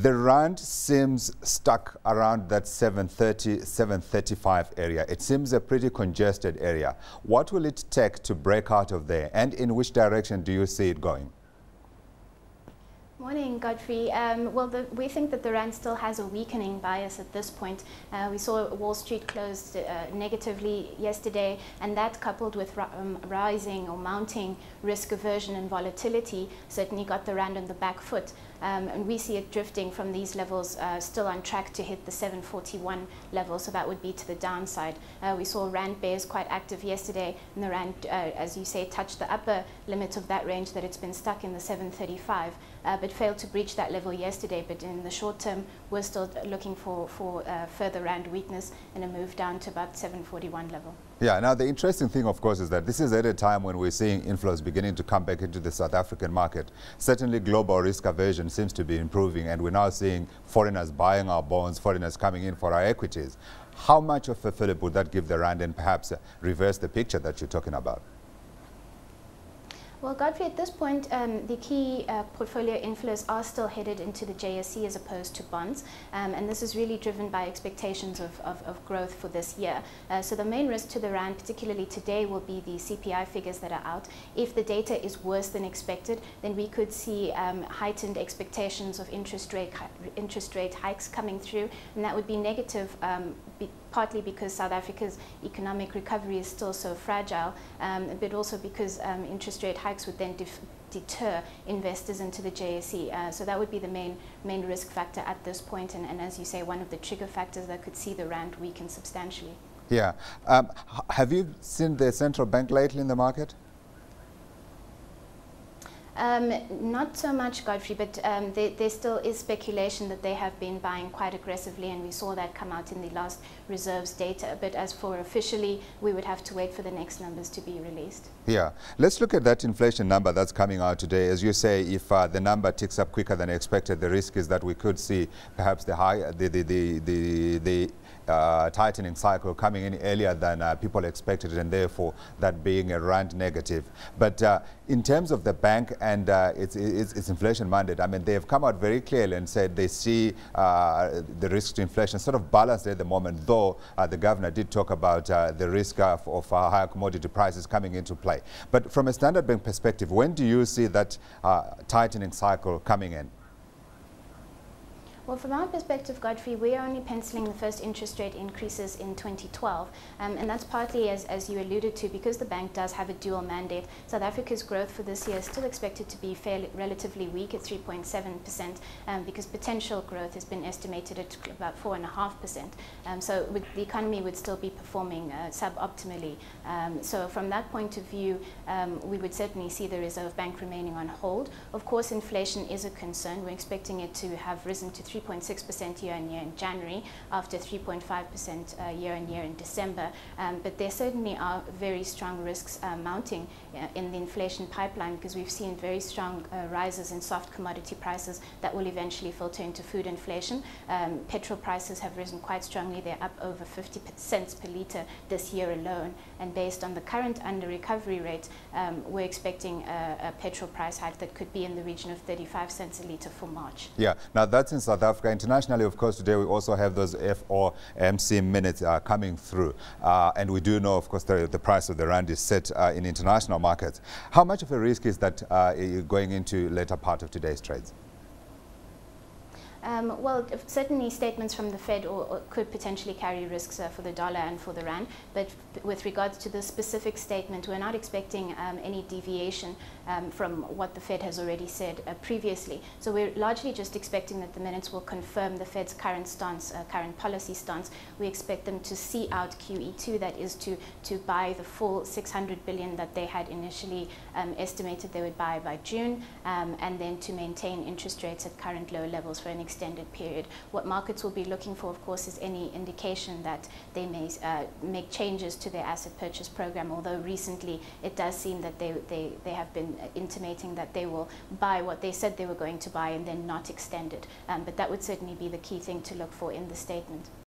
The rand seems stuck around that 730, 735 area. It seems a pretty congested area. What will it take to break out of there, and in which direction do you see it going? Morning, Godfrey. We think that the rand still has a weakening bias at this point. We saw Wall Street closed negatively yesterday, and that coupled with rising or mounting risk aversion and volatility certainly got the rand on the back foot. And we see it drifting from these levels, still on track to hit the 741 level, so that would be to the downside. We saw rand bears quite active yesterday, and the rand, as you say, touched the upper limit of that range that it's been stuck in, the 735, but failed to breach that level yesterday. But in the short term, we're still looking for further rand weakness and a move down to about 741 level. Yeah, now the interesting thing, of course, is that this is at a time when we're seeing inflows beginning to come back into the South African market. Certainly global risk aversion seems to be improving, and we're now seeing foreigners buying our bonds, foreigners coming in for our equities. How much of a fillip would that give the rand, and perhaps reverse the picture that you're talking about? Well, Godfrey, at this point, the key portfolio inflows are still headed into the JSE as opposed to bonds, and this is really driven by expectations of growth for this year. So the main risk to the rand, particularly today, will be the CPI figures that are out. If the data is worse than expected, then we could see heightened expectations of interest rate hikes coming through, and that would be negative, partly because South Africa's economic recovery is still so fragile, but also because interest rate hikes would then deter investors into the JSE. So that would be the main risk factor at this point, and as you say, one of the trigger factors that could see the rand weaken substantially. Yeah. Have you seen the central bank lately in the market? Not so much, Godfrey, but there still is speculation that they have been buying quite aggressively, and we saw that come out in the last reserves data. But as for officially, we would have to wait for the next numbers to be released. Yeah. Let's look at that inflation number that's coming out today. As you say, if the number ticks up quicker than expected, the risk is that we could see perhaps the tightening cycle coming in earlier than people expected, and therefore that being a rand negative. But in terms of the bank and its inflation mandate, I mean, they have come out very clearly and said they see the risk to inflation sort of balanced at the moment, though the governor did talk about the risk of higher commodity prices coming into play. But from a Standard Bank perspective, when do you see that tightening cycle coming in? Well, from our perspective, Godfrey, we are only penciling the first interest rate increases in 2012, and that's partly, as you alluded to, because the bank does have a dual mandate. South Africa's growth for this year is still expected to be relatively weak at 3.7%, because potential growth has been estimated at about 4.5%. So the economy would still be performing suboptimally. So from that point of view, we would certainly see the Reserve Bank remaining on hold. Of course, inflation is a concern. We're expecting it to have risen to 3.6% year-on-year in January, after 3.5% year-on-year in December. But there certainly are very strong risks mounting in the inflation pipeline, because we've seen very strong rises in soft commodity prices that will eventually filter into food inflation. Petrol prices have risen quite strongly. They're up over 50 cents per litre this year alone. And based on the current under-recovery rate, we're expecting a petrol price hike that could be in the region of 35 cents a litre for March. Yeah, now that's in South Africa. Internationally, of course, today we also have those FOMC minutes coming through. And we do know, of course, the price of the rand is set in international markets. How much of a risk is that going into later part of today's trades? Well, certainly statements from the Fed could potentially carry risks for the dollar and for the rand, but with regards to the specific statement, we're not expecting any deviation from what the Fed has already said previously. So we're largely just expecting that the minutes will confirm the Fed's current stance, current policy stance. We expect them to see out QE2, that is to buy the full 600 billion that they had initially estimated they would buy by June, and then to maintain interest rates at current low levels for an extended period. What markets will be looking for, of course, is any indication that they may make changes to their asset purchase program, although recently it does seem that they have been intimating that they will buy what they said they were going to buy and then not extend it. But that would certainly be the key thing to look for in the statement.